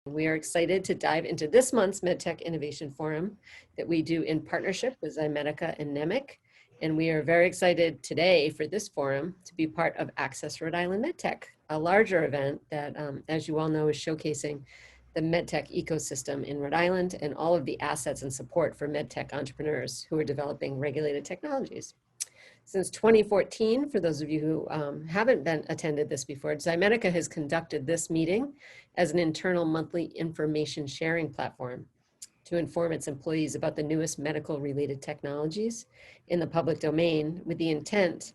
We are excited to dive into this month's MedTech Innovation Forum that we do in partnership with Zymedica and NEMIC. And we are very excited today for this forum to be part of Access Rhode Island MedTech, a larger event that, as you all know, is showcasing the MedTech ecosystem in Rhode Island and all of the assets and support for MedTech entrepreneurs who are developing regulated technologies. Since 2014, for those of you who haven't attended this before, Zymedica has conducted this meeting as an internal monthly information sharing platform to inform its employees about the newest medical related technologies in the public domain with the intent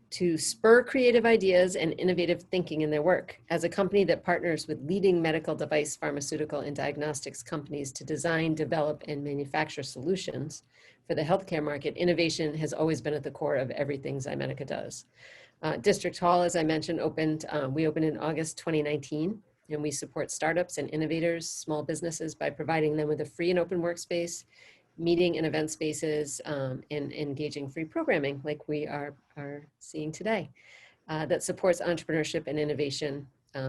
to spur creative ideas and innovative thinking in their work. As a company that partners with leading medical device, pharmaceutical, and diagnostics companies to design, develop, and manufacture solutions for the healthcare market, innovation has always been at the core of everything Zymedica does. District Hall, as I mentioned, we opened in August 2019, and we support startups and innovators, small businesses, by providing them with a free and open workspace, meeting and event spaces, and engaging free programming like we are seeing today that supports entrepreneurship and innovation,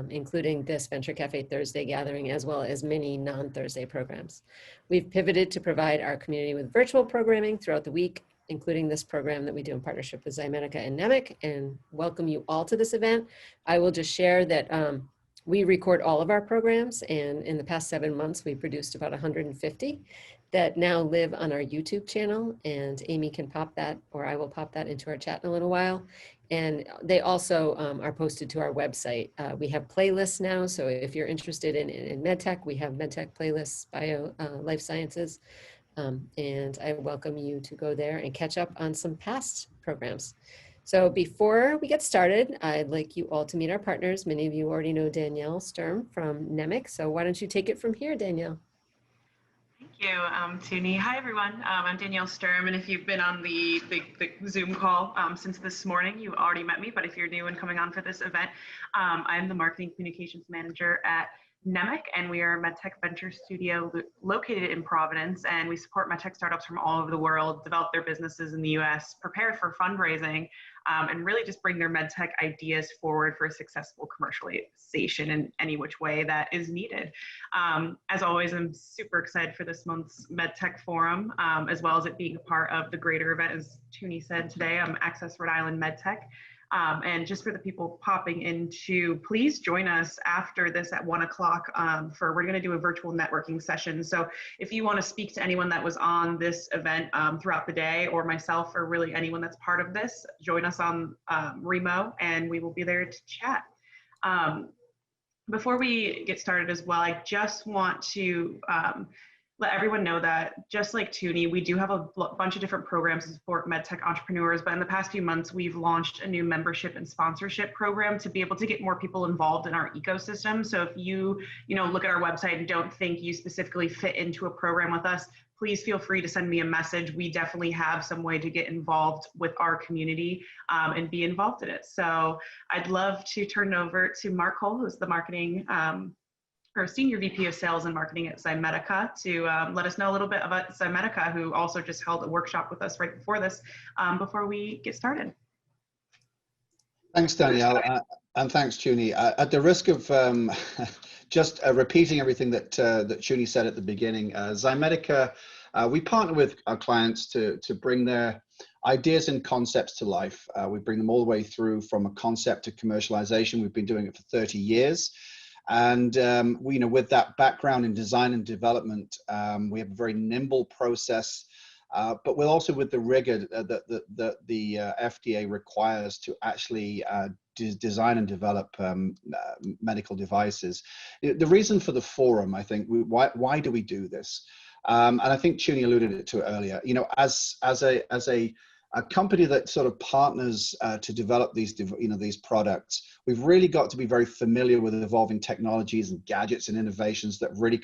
including this Venture Cafe Thursday gathering, as well as many non-Thursday programs. We've pivoted to provide our community with virtual programming throughout the week, including this program that we do in partnership with Zymedica and NEMIC, and welcome you all to this event. I will just share that we record all of our programs, and in the past 7 months, we produced about 150 that now live on our YouTube channel, and Amy can pop that, or I will pop that into our chat in a little while. And they also are posted to our website. We have playlists now, so if you're interested in MedTech, we have MedTech playlists, bio, life sciences, and I welcome you to go there and catch up on some past programs. So before we get started, I'd like you all to meet our partners. Many of you already know Danielle Sturm from NEMIC, so why don't you take it from here, Danielle? Thank you, Tuni. Hi, everyone. I'm Danielle Sturm, and if you've been on the Zoom call since this morning, you already met me, but if you're new and coming on for this event, I'm the Marketing Communications Manager at NEMIC, and we are a MedTech Venture Studio located in Providence, and we support MedTech startups from all over the world, develop their businesses in the US, prepare for fundraising, and really just bring their MedTech ideas forward for a successful commercialization in any which way that is needed. As always, I'm super excited for this month's MedTech Forum, as well as it being a part of the greater event, as Tuni said today, Access Rhode Island MedTech. And just for the people popping into, please join us after this at 1 o'clock we're going to do a virtual networking session. So if you want to speak to anyone that was on this event throughout the day, or myself, or really anyone that's part of this, join us on Remo, and we will be there to chat. Before we get started as well, I just want to let everyone know that just like Tuni, we do have a bunch of different programs to support MedTech entrepreneurs, but in the past few months, we've launched a new membership and sponsorship program to be able to get more people involved in our ecosystem. So if you look at our website and don't think you specifically fit into a program with us, please feel free to send me a message. We definitely have some way to get involved with our community and be involved in it. So I'd love to turn it over to Mark Cole, who's the marketing or Senior VP of Sales and Marketing at Zymedica, to let us know a little bit about Zymedica, who also just held a workshop with us right before this, before we get started. Thanks, Danielle, and thanks, Judy. At the risk of just repeating everything that Judy said at the beginning, Zymedica, we partner with our clients to bring their ideas and concepts to life. We bring them all the way through from a concept to commercialization. We've been doing it for 30 years. And with that background in design and development, we have a very nimble process, but we're also with the rigor that the FDA requires to actually design and develop medical devices. The reason for the forum, I think, why do we do this? And I think Tuni alluded to it earlier. As a company that sort of partners to develop these products, we've really got to be very familiar with evolving technologies and gadgets and innovations that really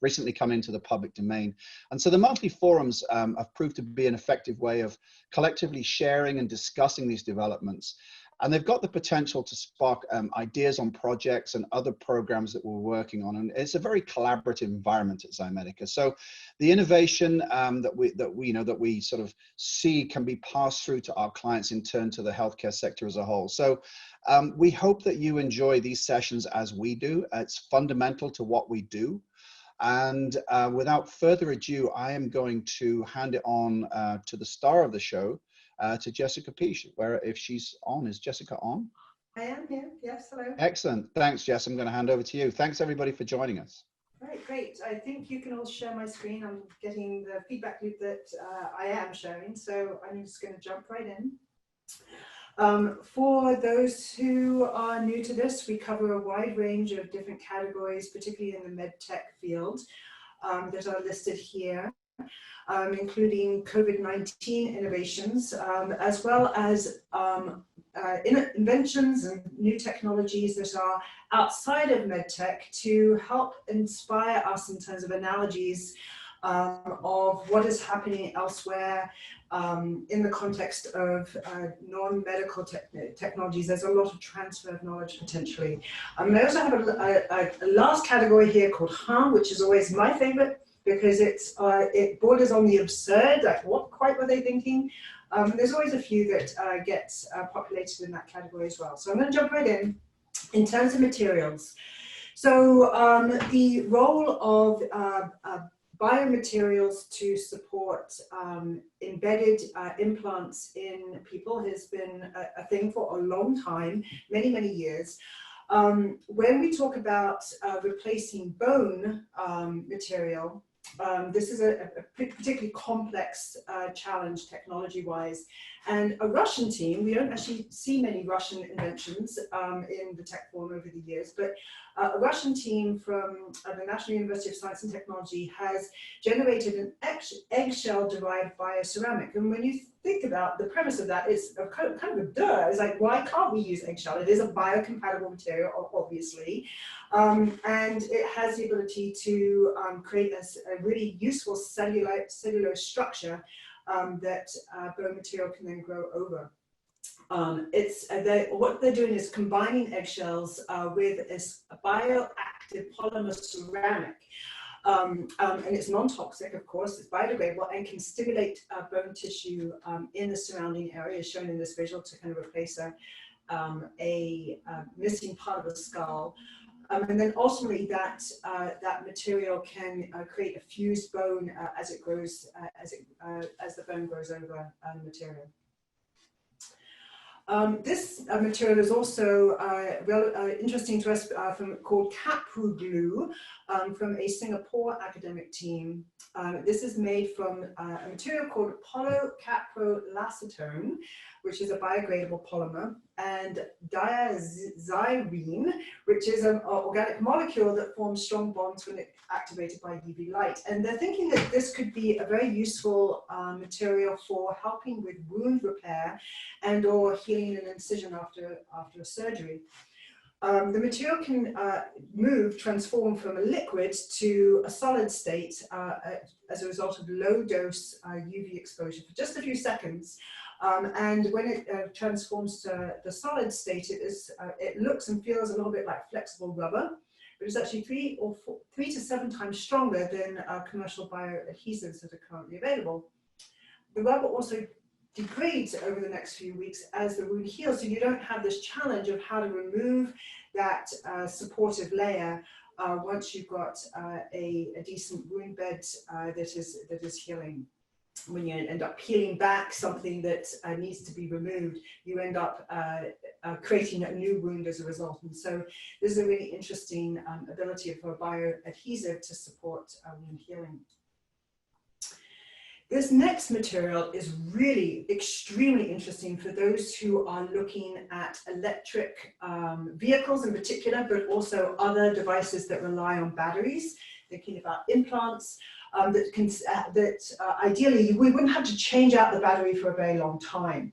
recently come into the public domain. And so the monthly forums have proved to be an effective way of collectively sharing and discussing these developments. And they've got the potential to spark ideas on projects and other programs that we're working on. And it's a very collaborative environment at Zymedica. So the innovation that we sort of see can be passed through to our clients, in turn to the healthcare sector as a whole. So we hope that you enjoy these sessions as we do. It's fundamental to what we do. And without further ado, I am going to hand it on to the star of the show, to Jessica Peach, where if she's on, is Jessica on? I am here, yes, hello. Excellent, thanks Jess, I'm going to hand over to you. Thanks everybody for joining us. Right, great. I think you can all share my screen. I'm getting the feedback loop that I am sharing, so I'm just going to jump right in. For those who are new to this, we cover a wide range of different categories, particularly in the med tech field, that are listed here. Including COVID-19 innovations, as well as inventions and new technologies that are outside of medtech to help inspire us in terms of analogies of what is happening elsewhere in the context of non-medical technologies. There's a lot of transfer of knowledge potentially. I also have a last category here called harm, which is always my favorite, because it borders on the absurd, like what quite were they thinking? There's always a few that gets populated in that category as well. So I'm going to jump right in terms of materials. So the role of biomaterials to support embedded implants in people has been a thing for a long time, many, many years. When we talk about replacing bone material, this is a particularly complex challenge technology-wise. And a Russian team, we don't actually see many Russian inventions in the tech forum over the years, but a Russian team from the National University of Science and Technology has generated an eggshell-derived bioceramic. And when you think about the premise of that, it's kind of a duh. It's like, why can't we use eggshell? It is a biocompatible material, obviously. And it has the ability to create a really useful cellular structure that bone material can then grow over. What they're doing is combining eggshells with a bioactive polymer ceramic. And it's non-toxic, of course, it's biodegradable and can stimulate bone tissue in the surrounding area, shown in this visual, to kind of replace a missing part of the skull. And then ultimately that material can create a fused bone as it grows, as the bone grows over the material. This material is also interesting to us, called Capru glue, from a Singapore academic team. This is made from a material called polycaprolacetone, which is a biodegradable polymer, and diazyrene, which is an organic molecule that forms strong bonds when it's activated by UV light. And they're thinking that this could be a very useful material for helping with wound repair and or healing an incision after a surgery. The material can transform from a liquid to a solid state as a result of low dose UV exposure for just a few seconds. And when it transforms to the solid state, it looks and feels a little bit like flexible rubber, but it's actually 3 to 7 times stronger than commercial bioadhesives that are currently available. The rubber also degrades over the next few weeks as the wound heals, so you don't have this challenge of how to remove that supportive layer once you've got a decent wound bed that is healing. When you end up peeling back something that needs to be removed, you end up creating a new wound as a result. And so this is a really interesting ability for a bioadhesive to support wound healing. This next material is really extremely interesting for those who are looking at electric vehicles in particular, but also other devices that rely on batteries, thinking about implants. Ideally we wouldn't have to change out the battery for a very long time.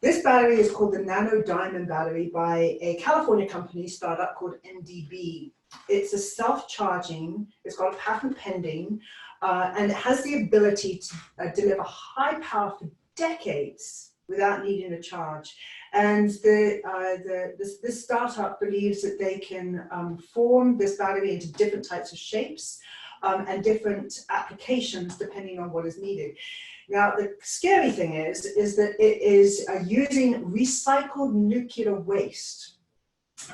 This battery is called the Nanodiamond battery by a California company startup called NDB. It's a self-charging, it's got a patent pending, and it has the ability to deliver high power for decades without needing a charge. And this startup believes that they can form this battery into different types of shapes and different applications depending on what is needed. Now, the scary thing is that it is using recycled nuclear waste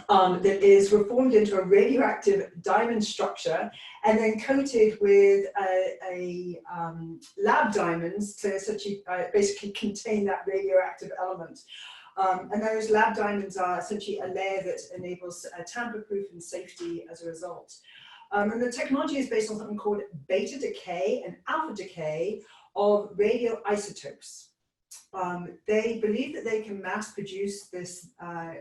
that is reformed into a radioactive diamond structure and then coated with lab diamonds to essentially basically contain that radioactive element. And those lab diamonds are essentially a layer that enables tamper-proof and safety as a result. And the technology is based on something called beta decay and alpha decay of radioisotopes. They believe that they can mass produce this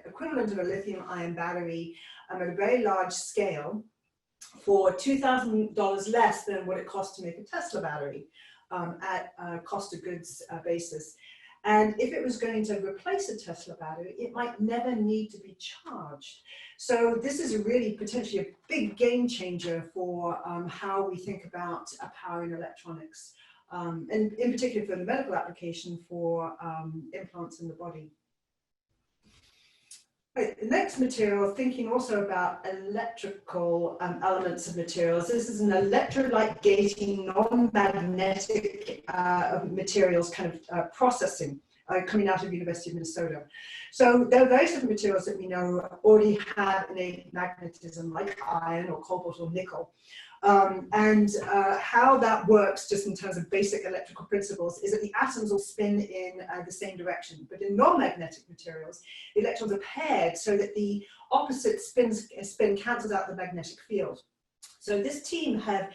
equivalent of a lithium-ion battery at a very large scale for $2,000 less than what it costs to make a Tesla battery at a cost of goods basis. And if it was going to replace a Tesla battery, it might never need to be charged. So this is really potentially a big game changer for how we think about powering electronics. And in particular for the medical application for implants in the body. Right, the next material, thinking also about electrical elements of materials. This is an electrolyte gating, non-magnetic materials kind of processing coming out of the University of Minnesota. So there are various different materials that we know already have innate magnetism, like iron or cobalt or nickel. How that works just in terms of basic electrical principles is that the atoms all spin in the same direction. But in non-magnetic materials, the electrons are paired so that the opposite spin cancels out the magnetic field. So this team have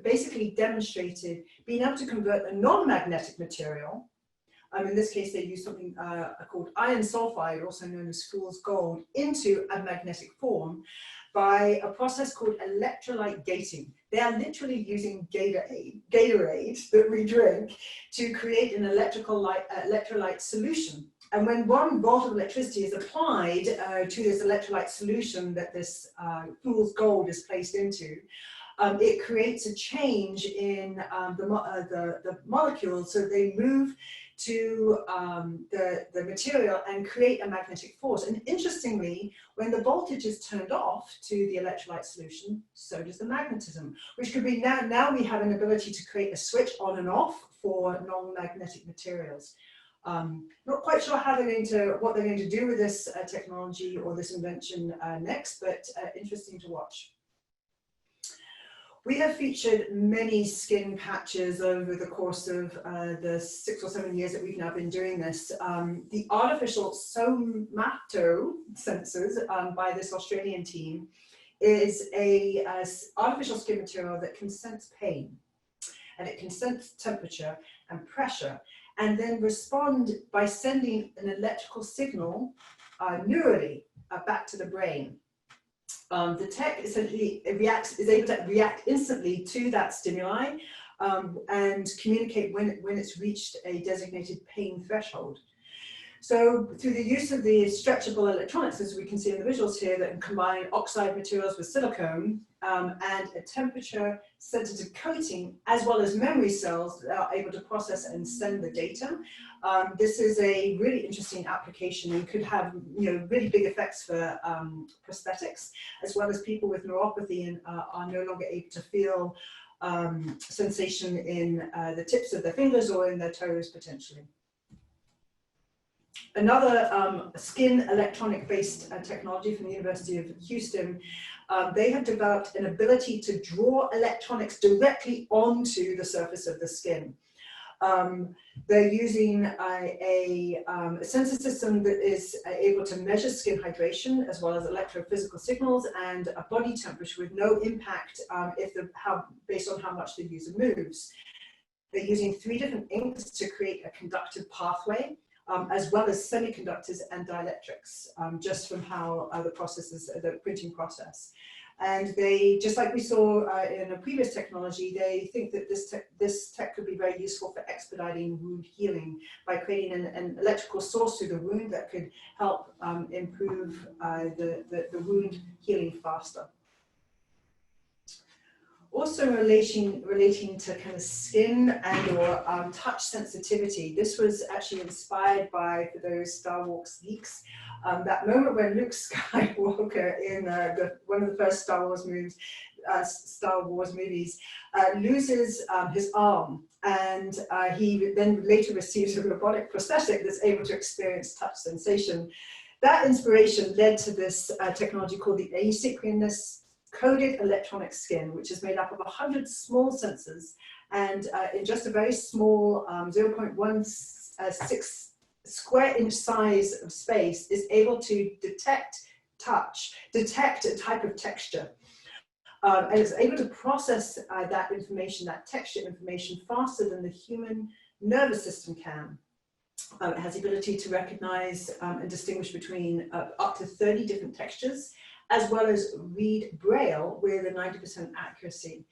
basically demonstrated being able to convert a non-magnetic material. In this case, they use something called iron sulfide, also known as fool's gold, into a magnetic form by a process called electrolyte gating. They are literally using Gatorade that we drink to create an electrolyte solution. And when 1 volt of electricity is applied to this electrolyte solution that this fool's gold is placed into, it creates a change in the molecules, so they move to the material and create a magnetic force. And interestingly, when the voltage is turned off to the electrolyte solution, so does the magnetism, which could be now we have an ability to create a switch on and off for non-magnetic materials. Not quite sure what they're going to do with this technology or this invention next, but interesting to watch. We have featured many skin patches over the course of the 6 or 7 years that we've now been doing this. The artificial Somato sensors by this Australian team is a artificial skin material that can sense pain, and it can sense temperature and pressure, and then respond by sending an electrical signal neurally back to the brain. The tech essentially is able to react instantly to that stimuli and communicate when it's reached a designated pain threshold. So through the use of the stretchable electronics, as we can see in the visuals here, that combine oxide materials with silicone and a temperature sensitive coating, as well as memory cells that are able to process and send the data. This is a really interesting application and could have really big effects for prosthetics, as well as people with neuropathy and are no longer able to feel sensation in the tips of their fingers or in their toes potentially. Another skin electronic-based technology from the University of Houston, they have developed an ability to draw electronics directly onto the surface of the skin. They're using a sensor system that is able to measure skin hydration as well as electrophysical signals and a body temperature with no impact based on how much the user moves. They're using 3 different inks to create a conductive pathway, as well as semiconductors and dielectrics, just from how the printing process. And they, just like we saw in a previous technology, they think that this tech could be very useful for expediting wound healing by creating an electrical source to the wound that could help improve the wound healing faster. Also relating to kind of skin and or touch sensitivity. This was actually inspired by, for those Star Wars geeks, that moment when Luke Skywalker in one of the first Star Wars movies loses his arm, and he then later receives a robotic prosthetic that's able to experience touch sensation. That inspiration led to this technology called the asynchronous coded electronic skin, which is made up of 100 small sensors, and in just a very small 0.16 square inch size of space is able to detect touch, detect a type of texture. And it's able to process that information, that texture information, faster than the human nervous system can. It has the ability to recognize and distinguish between up to 30 different textures, as well as read Braille with a 90% accuracy.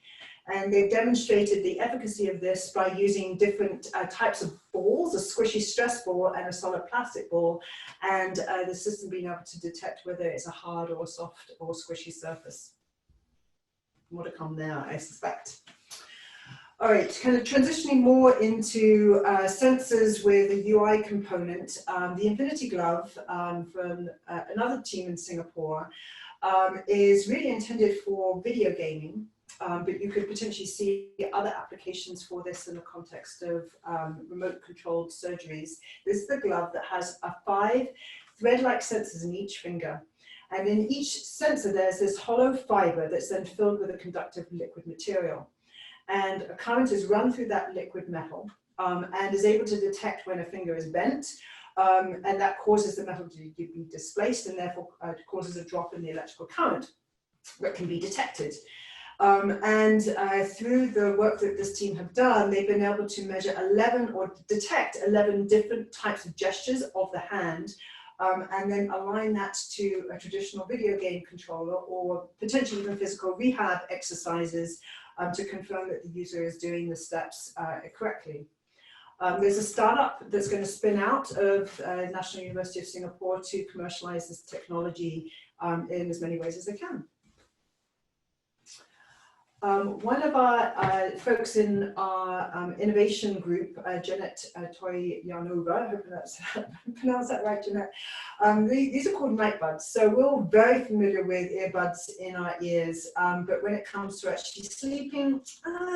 And they've demonstrated the efficacy of this by using different types of balls, a squishy stress ball and a solid plastic ball, and the system being able to detect whether it's a hard or a soft or squishy surface. More to come there, I suspect. All right, kind of transitioning more into sensors with a UI component. The Infinity Glove from another team in Singapore is really intended for video gaming, but you could potentially see other applications for this in the context of remote controlled surgeries. This is the glove that has 5 thread-like sensors in each finger. And in each sensor, there's this hollow fiber that's then filled with a conductive liquid material. And a current is run through that liquid metal and is able to detect when a finger is bent, and that causes the metal to be displaced, and therefore causes a drop in the electrical current that can be detected. Through the work that this team have done, they've been able to measure 11 or detect 11 different types of gestures of the hand, and then align that to a traditional video game controller or potentially even physical rehab exercises to confirm that the user is doing the steps correctly. There's a startup that's going to spin out of National University of Singapore to commercialize this technology in as many ways as they can. One of our folks in our innovation group, Janet Toyanova, I hope I pronounced that right, Janet. These are called night buds. So we're all very familiar with earbuds in our ears, but when it comes to actually sleeping,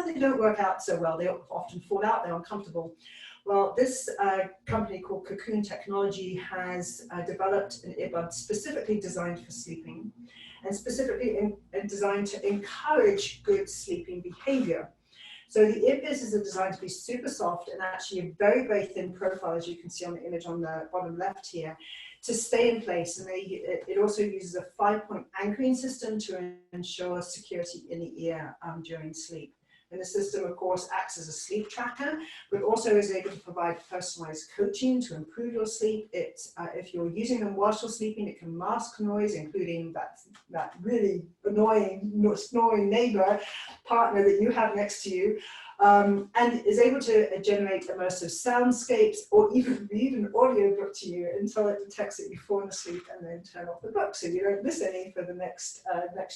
they don't work out so well. They often fall out, they're uncomfortable. Well, this company called Cocoon Technology has developed an earbud specifically designed for sleeping, and specifically designed to encourage good sleeping behavior. So the earpieces are designed to be super soft and actually a very, very thin profile, as you can see on the image on the bottom left here, to stay in place. And it also uses a 5-point anchoring system to ensure security in the ear during sleep. And the system, of course, acts as a sleep tracker, but also is able to provide personalized coaching to improve your sleep. If you're using them whilst you're sleeping, it can mask noise, including that really annoying snoring neighbor partner that you have next to you, and is able to generate immersive soundscapes or even read an audiobook to you until it detects that you've fallen asleep and then turn off the book so you don't miss any for the next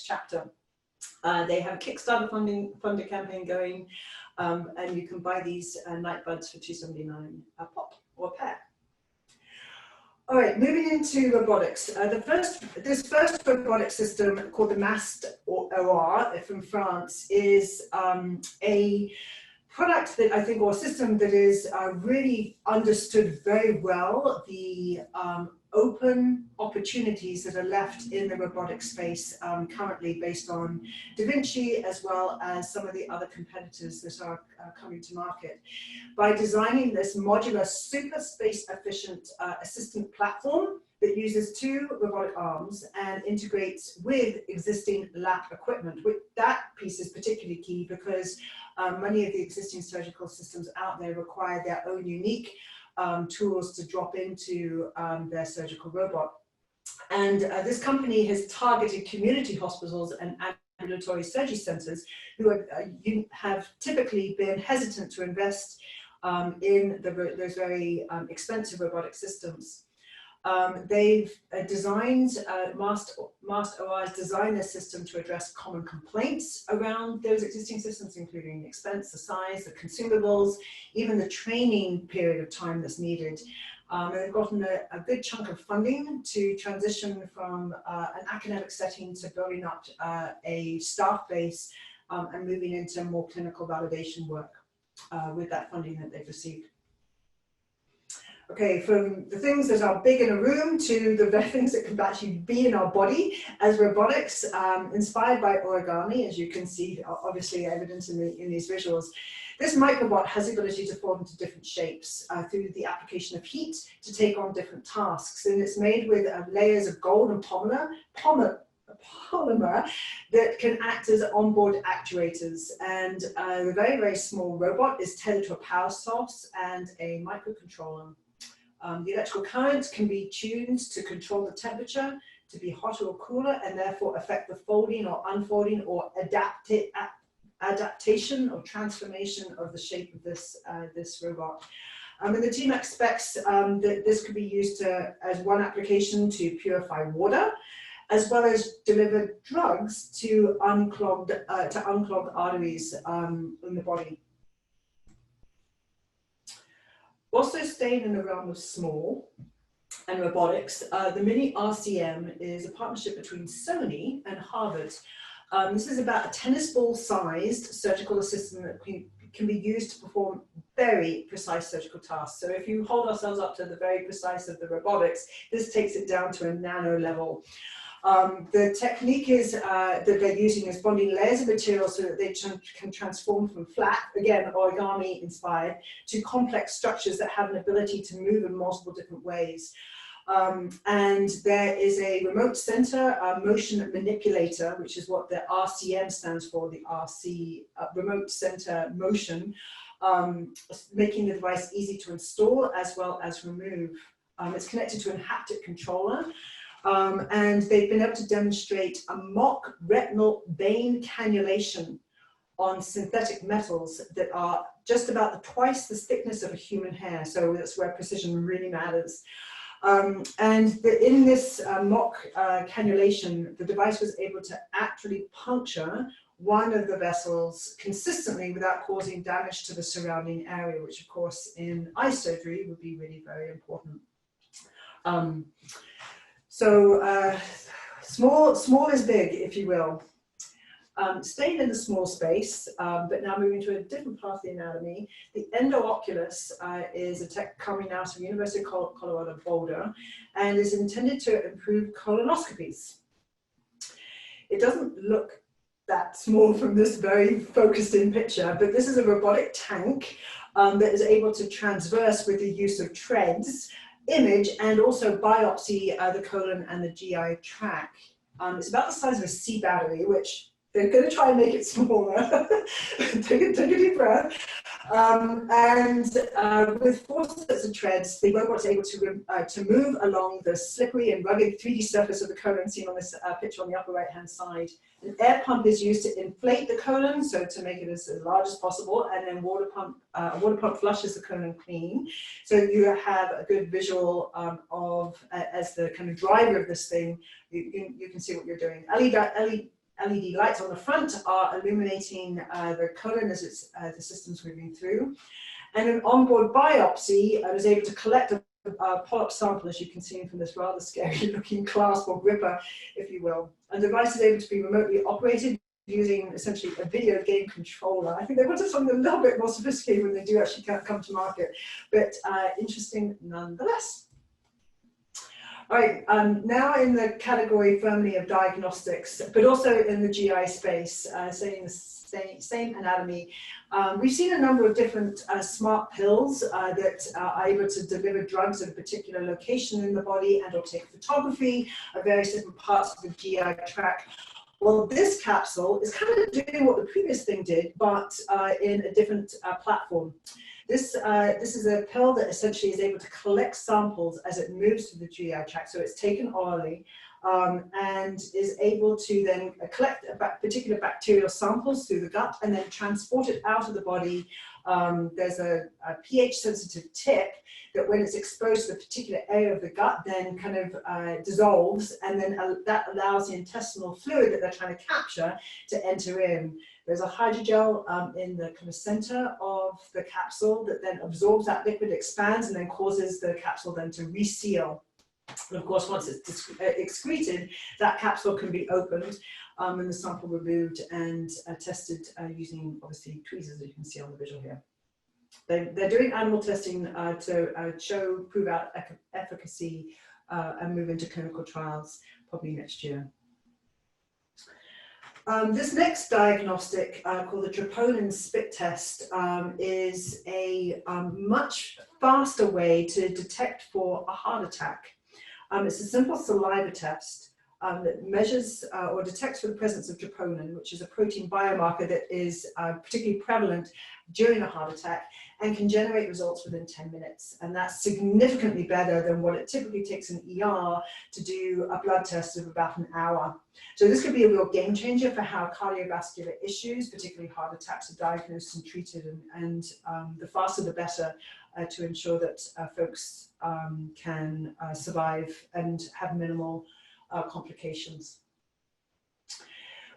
chapter. They have a Kickstarter funder campaign going, and you can buy these night buds for $2.79 a pop or pair. All right, moving into robotics. This first robotic system called the Mastor from France is a product that I think, or a system that is really understood very well the open opportunities that are left in the robotic space currently based on Da Vinci, as well as some of the other competitors that are coming to market. By designing this modular, super space efficient assistant platform that uses 2 robotic arms and integrates with existing lab equipment. That piece is particularly key because many of the existing surgical systems out there require their own unique tools to drop into their surgical robot. And this company has targeted community hospitals and ambulatory surgery centers who have typically been hesitant to invest in those very expensive robotic systems. They've designed, Mastor has designed their system to address common complaints around those existing systems, including the expense, the size, the consumables, even the training period of time that's needed. And they've gotten a good chunk of funding to transition from an academic setting to building up a staff base and moving into more clinical validation work with that funding that they've received. Okay, from the things that are big in a room to the things that can actually be in our body as robotics, inspired by origami, as you can see, obviously evident in these visuals. This Microbot has the ability to form into different shapes through the application of heat to take on different tasks. And it's made with layers of gold and polymer that can act as onboard actuators. And the very, very small robot is tethered to a power source and a microcontroller. The electrical current can be tuned to control the temperature to be hotter or cooler, and therefore affect the folding or unfolding or adaptation or transformation of the shape of this robot. And the team expects that this could be used as one application to purify water, as well as deliver drugs to unclogged arteries in the body. Also staying in the realm of small and robotics, the Mini RCM is a partnership between Sony and Harvard. This is about a tennis ball sized surgical assistant that can be used to perform very precise surgical tasks. So if you hold ourselves up to the very precise of the robotics, this takes it down to a nano level. The technique is that they're using is bonding layers of material so that they can transform from flat, again origami inspired, to complex structures that have an ability to move in multiple different ways. And there is a remote center motion manipulator, which is what the RCM stands for, the RC, remote center motion, making the device easy to install as well as remove. It's connected to a haptic controller. And they've been able to demonstrate a mock retinal vein cannulation on synthetic metals that are just about twice the thickness of a human hair. So that's where precision really matters. In this mock cannulation, the device was able to actually puncture one of the vessels consistently without causing damage to the surrounding area, which of course in eye surgery would be really very important. Small is big, if you will. Staying in the small space, but now moving to a different part of the anatomy, the Endo is a tech coming out of University of Colorado Boulder and is intended to improve colonoscopies. It doesn't look that small from this very focused in picture, but this is a robotic tank that is able to transverse with the use of treads, image and also biopsy the colon and the GI tract. It's about the size of a C battery, which they're going to try and make it smaller. take a deep breath. With 4 sets of treads, the robot's able to move along the slippery and rugged 3D surface of the colon seen on this picture on the upper right-hand side. An air pump is used to inflate the colon, so to make it as large as possible, and then a water pump flushes the colon clean. So you have a good visual of, as the kind of driver of this thing, you can see what you're doing. LED lights on the front are illuminating the colon as the system's moving through. And an onboard biopsy is able to collect a polyp sample, as you can see from this rather scary looking clasp or gripper, if you will. And the device is able to be remotely operated using essentially a video game controller. I think they wanted something a little bit more sophisticated when they do actually come to market, but interesting nonetheless. All right, now in the category firmly of diagnostics, but also in the GI space, saying the same anatomy, we've seen a number of different smart pills that are able to deliver drugs at a particular location in the body and or take photography of various different parts of the GI tract. Well, this capsule is kind of doing what the previous thing did, but in a different platform. This is a pill that essentially is able to collect samples as it moves through the GI tract. So it's taken orally and is able to then collect particular bacterial samples through the gut and then transport it out of the body There's a pH sensitive tip that when it's exposed to the particular area of the gut then kind of dissolves, and then that allows the intestinal fluid that they're trying to capture to enter in. There's a hydrogel in the kind of center of the capsule that then absorbs that liquid, expands, and then causes the capsule then to reseal. And of course, once it's excreted, that capsule can be opened and the sample removed and tested using, obviously, tweezers, as you can see on the visual here. They're doing animal testing to prove out efficacy and move into clinical trials probably next year. This next diagnostic called the troponin spit test is a much faster way to detect for a heart attack. It's a simple saliva test that measures or detects for the presence of troponin, which is a protein biomarker that is particularly prevalent during a heart attack and can generate results within 10 minutes. And that's significantly better than what it typically takes an ER to do a blood test of about an hour. So this could be a real game changer for how cardiovascular issues, particularly heart attacks, are diagnosed and treated, and the faster the better to ensure that folks can survive and have minimal complications.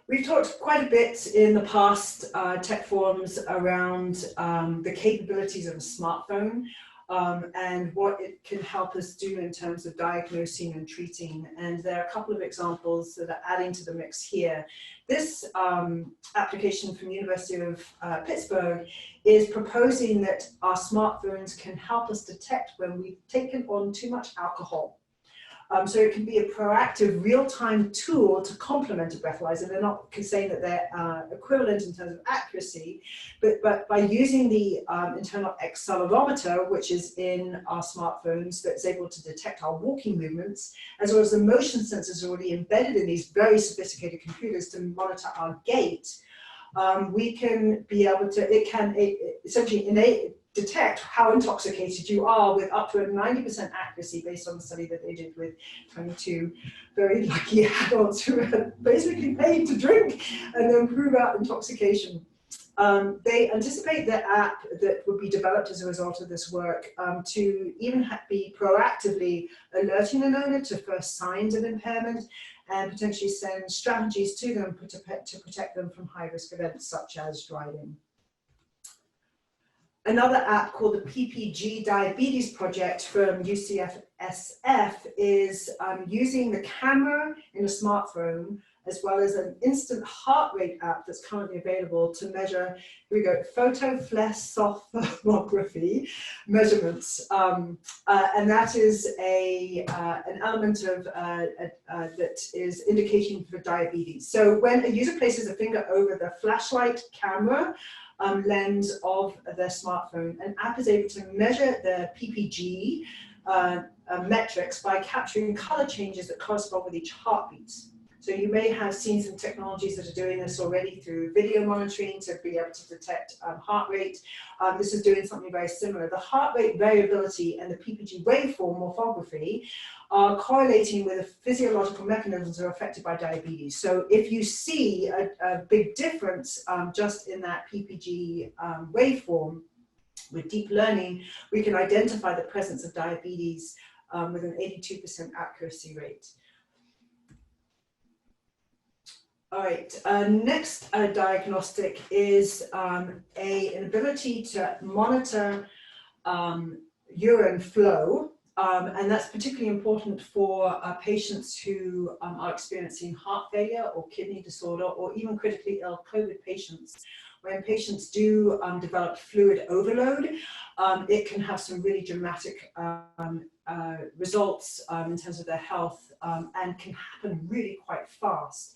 We've talked quite a bit in the past tech forums around the capabilities of a smartphone and what it can help us do in terms of diagnosing and treating. And there are a couple of examples that are adding to the mix here. This application from the University of Pittsburgh is proposing that our smartphones can help us detect when we've taken on too much alcohol. So it can be a proactive real-time tool to complement a breathalyzer. They're not saying that they're equivalent in terms of accuracy, but by using the internal accelerometer, which is in our smartphones, that's able to detect our walking movements, as well as the motion sensors already embedded in these very sophisticated computers to monitor our gait, we can be able to, it can essentially detect how intoxicated you are with up to a 90% accuracy based on the study that they did with 22 very lucky adults who had basically paid to drink and then prove out intoxication. They anticipate the app that would be developed as a result of this work to even be proactively alerting an owner to first signs of impairment and potentially send strategies to them to protect them from high-risk events such as driving. Another app called the PPG Diabetes Project from UCSF is using the camera in a smartphone as well as an instant heart rate app that's currently available to measure, here we go, photophlethysmography measurements. And that is an element of that is indication for diabetes. So when a user places a finger over the flashlight camera lens of their smartphone, an app is able to measure the PPG metrics by capturing color changes that correspond with each heartbeat. So you may have seen some technologies that are doing this already through video monitoring to be able to detect heart rate. This is doing something very similar. The heart rate variability and the PPG waveform morphography are correlating with the physiological mechanisms that are affected by diabetes. So if you see a big difference just in that PPG waveform, with deep learning, we can identify the presence of diabetes with an 82% accuracy rate. All right, next diagnostic is an ability to monitor urine flow, and that's particularly important for patients who are experiencing heart failure or kidney disorder or even critically ill COVID patients. When patients do develop fluid overload, it can have some really dramatic results in terms of their health and can happen really quite fast.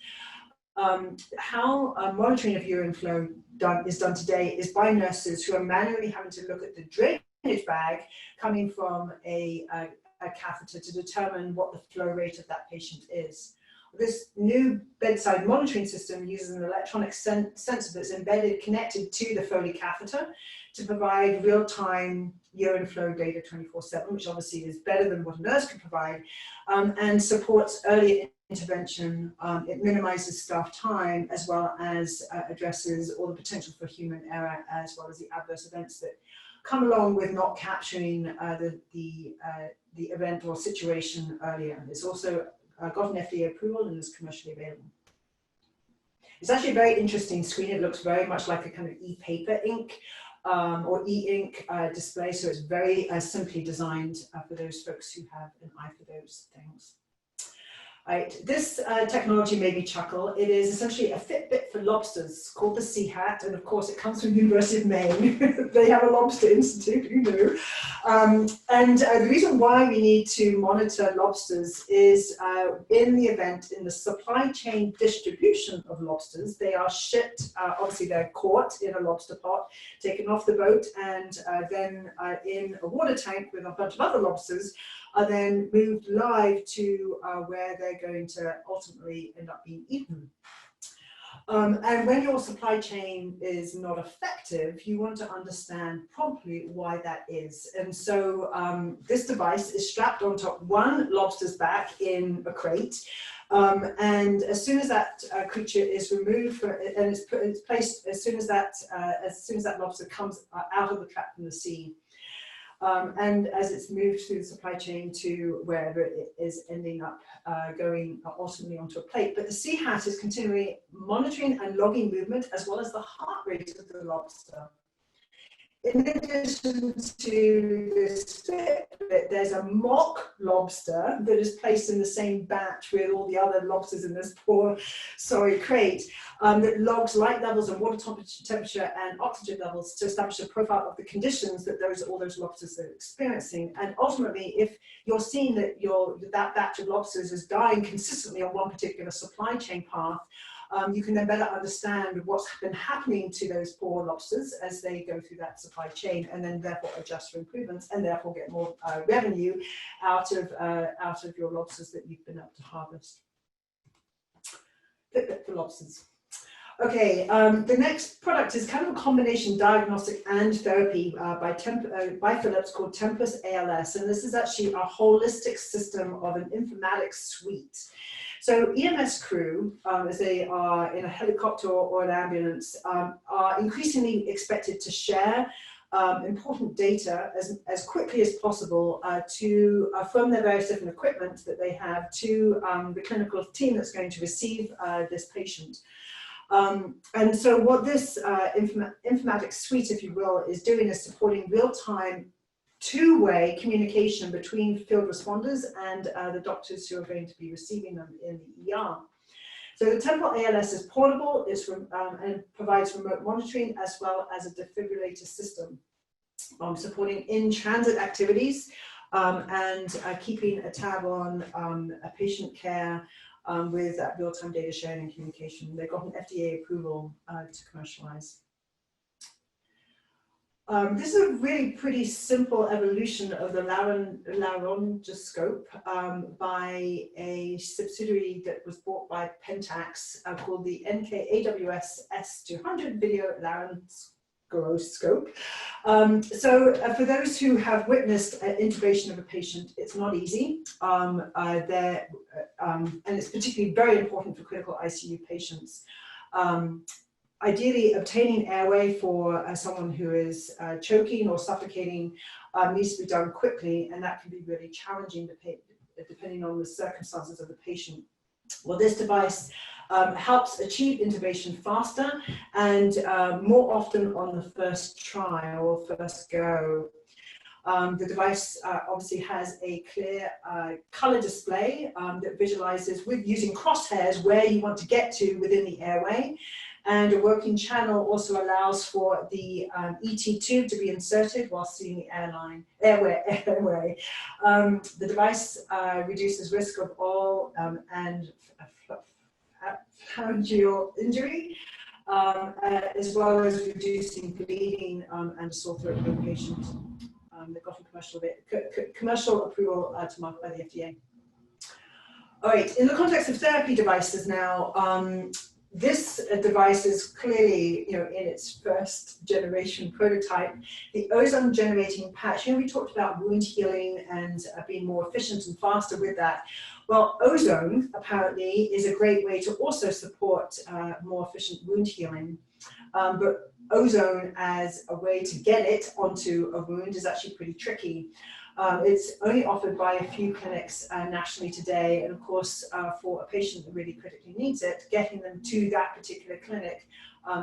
How monitoring of urine flow is done today is by nurses who are manually having to look at the drainage bag coming from a catheter to determine what the flow rate of that patient is. This new bedside monitoring system uses an electronic sensor that's embedded, connected to the Foley catheter to provide real-time urine flow data 24/7, which obviously is better than what a nurse can provide, and supports early intervention. It minimizes staff time as well as addresses all the potential for human error as well as the adverse events that come along with not capturing the event or situation earlier. It's also got an FDA approval and is commercially available. It's actually a very interesting screen. It looks very much like a kind of e-paper ink or e-ink display. So it's very simply designed for those folks who have an eye for those things. Right. This technology made me chuckle. It is essentially a Fitbit for lobsters called the seahat, and of course it comes from the University of Maine. They have a lobster institute, you know. And the reason why we need to monitor lobsters is in the event, in the supply chain distribution of lobsters, they are shipped, obviously they're caught in a lobster pot, taken off the boat, and then in a water tank with a bunch of other lobsters, are then moved live to where they're going to ultimately end up being eaten. And when your supply chain is not effective, you want to understand promptly why that is. And so this device is strapped onto one lobster's back in a crate. And as soon as that creature is removed and it's placed as soon as that lobster comes out of the trap from the sea, and as it's moved through the supply chain to wherever it is ending up going ultimately onto a plate. But the seahat is continually monitoring and logging movement as well as the heart rate of the lobster. In addition to this Fitbit, there's a mock lobster that is placed in the same batch with all the other lobsters in this poor, sorry, crate that logs light levels and water temperature and oxygen levels to establish a profile of the conditions that all those lobsters are experiencing. And ultimately, if you're seeing that that batch of lobsters is dying consistently on one particular supply chain path, you can then better understand what's been happening to those poor lobsters as they go through that supply chain, and then therefore adjust for improvements and therefore get more revenue out of your lobsters that you've been able to harvest. Fitbit for lobsters. Okay, the next product is kind of a combination diagnostic and therapy by Philips called Tempus ALS, and this is actually a holistic system of an informatics suite. So EMS crew, as they are in a helicopter or an ambulance, are increasingly expected to share important data as quickly as possible from their various different equipment that they have to the clinical team that's going to receive this patient. And so what this informatics suite, if you will, is doing is supporting real-time two-way communication between field responders and the doctors who are going to be receiving them in the ER. So the Temple ALS is portable, and provides remote monitoring as well as a defibrillator system, supporting in-transit activities and keeping a tab on patient care with that real-time data sharing and communication. They got an FDA approval to commercialize. This is a really pretty simple evolution of the laryngoscope by a subsidiary that was bought by Pentax called the NK-AWS S200 Video Laryngoscope. So for those who have witnessed intubation of a patient, it's not easy, and it's particularly very important for critical ICU patients. Ideally, obtaining airway for someone who is choking or suffocating needs to be done quickly, and that can be really challenging depending on the circumstances of the patient. Well, this device helps achieve intubation faster and more often on the first try or first go. The device obviously has a clear color display that visualizes using crosshairs where you want to get to within the airway. And a working channel also allows for the ET tube to be inserted while seeing the airway. The device reduces risk of all and pharyngeal injury, as well as reducing bleeding and sore throat for the patient. They've got a commercial approval to market by the FDA. All right, in the context of therapy devices now, This device is clearly, in its first generation prototype. The ozone generating patch, we talked about wound healing and being more efficient and faster with that. Well, ozone apparently is a great way to also support more efficient wound healing. But ozone as a way to get it onto a wound is actually pretty tricky. It's only offered by a few clinics nationally today, and of course, for a patient that really critically needs it, getting them to that particular clinic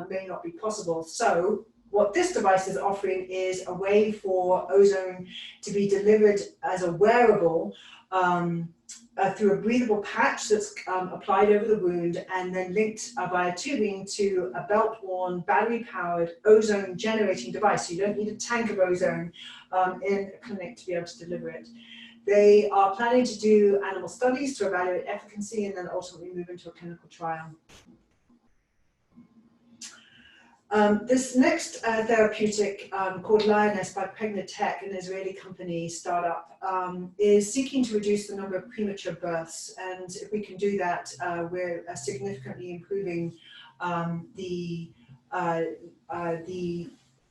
may not be possible. So what this device is offering is a way for ozone to be delivered as a wearable through a breathable patch that's applied over the wound and then linked via tubing to a belt-worn, battery-powered ozone-generating device. So you don't need a tank of ozone in a clinic to be able to deliver it. They are planning to do animal studies to evaluate efficacy and then ultimately move into a clinical trial. This next therapeutic called Lioness by Tech, an Israeli company startup, is seeking to reduce the number of premature births. And if we can do that, we're significantly improving the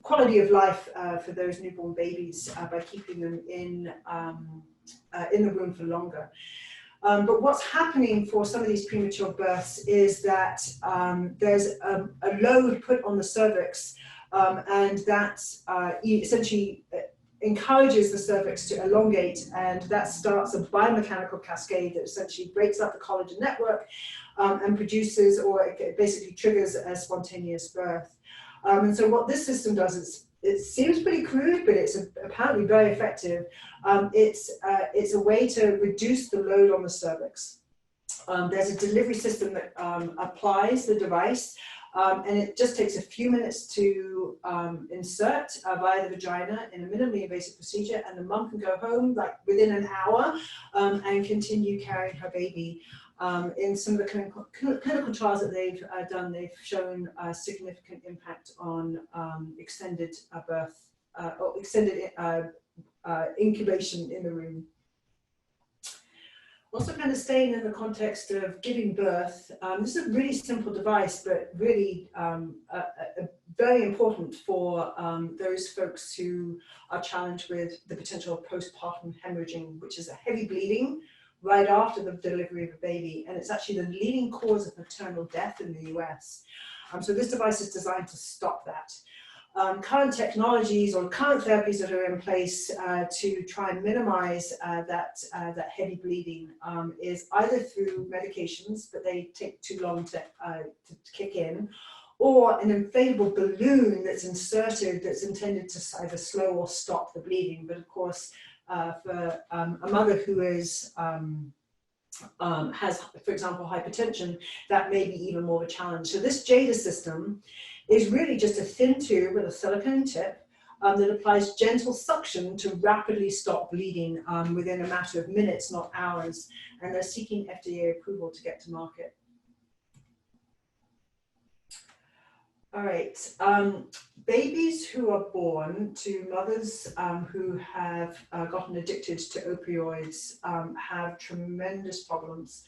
quality of life for those newborn babies by keeping them in the womb for longer. But what's happening for some of these premature births is that there's a load put on the cervix, and that essentially encourages the cervix to elongate, and that starts a biomechanical cascade that essentially breaks up the collagen network and produces, or it basically triggers a spontaneous birth. And so what this system does is, it seems pretty crude, but it's apparently very effective. It's a way to reduce the load on the cervix. There's a delivery system that applies the device, and it just takes a few minutes to insert via the vagina in a minimally invasive procedure, and the mum can go home like within an hour and continue carrying her baby. In some of the clinical trials that they've done, they've shown a significant impact on extended birth or extended incubation in the room. Also kind of staying in the context of giving birth, this is a really simple device, but really very important for those folks who are challenged with the potential of postpartum hemorrhaging, which is a heavy bleeding right after the delivery of a baby, and it's actually the leading cause of maternal death in the US. So this device is designed to stop that. Current technologies or current therapies that are in place to try and minimize that heavy bleeding is either through medications, but they take too long to kick in, or an inflatable balloon that's inserted that's intended to either slow or stop the bleeding. But of course, for a mother who is has, for example, hypertension, that may be even more of a challenge. So this jada system is really just a thin tube with a silicone tip that applies gentle suction to rapidly stop bleeding within a matter of minutes, not hours. And they're seeking FDA approval to get to market. All right, babies who are born to mothers who have gotten addicted to opioids have tremendous problems.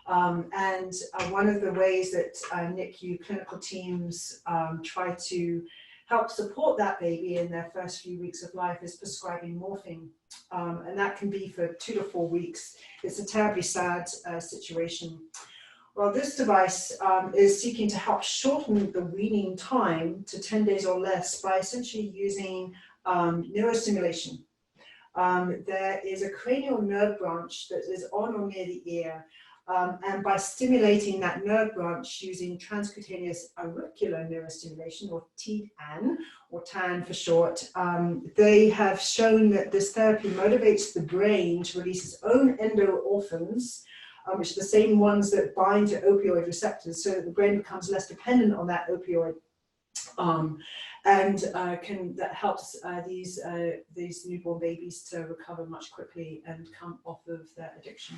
And one of the ways that NICU clinical teams try to help support that baby in their first few weeks of life is prescribing morphine. And that can be for 2 to 4 weeks. It's a terribly sad situation. Well, this device is seeking to help shorten the weaning time to 10 days or less by essentially using neurostimulation. There is a cranial nerve branch that is on or near the ear, and by stimulating that nerve branch using transcutaneous auricular neurostimulation, or TAN, or TAN for short, they have shown that this therapy motivates the brain to release its own endorphins, which are the same ones that bind to opioid receptors, so that the brain becomes less dependent on that opioid, and that helps these newborn babies to recover much quickly and come off of their addiction.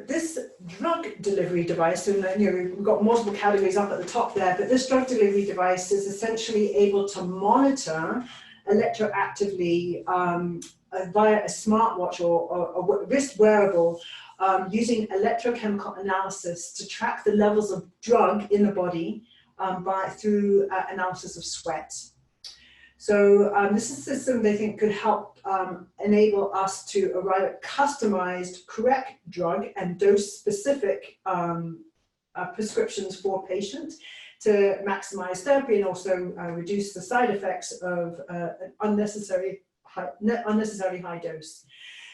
This drug delivery device, and we've got multiple categories up at the top there, but this drug delivery device is essentially able to monitor electroactively via a smartwatch or a wrist wearable using electrochemical analysis to track the levels of drug in the body through analysis of sweat. So this is a system they think could help enable us to arrive at customized, correct drug and dose-specific prescriptions for patients to maximize therapy and also reduce the side effects of an unnecessarily high dose.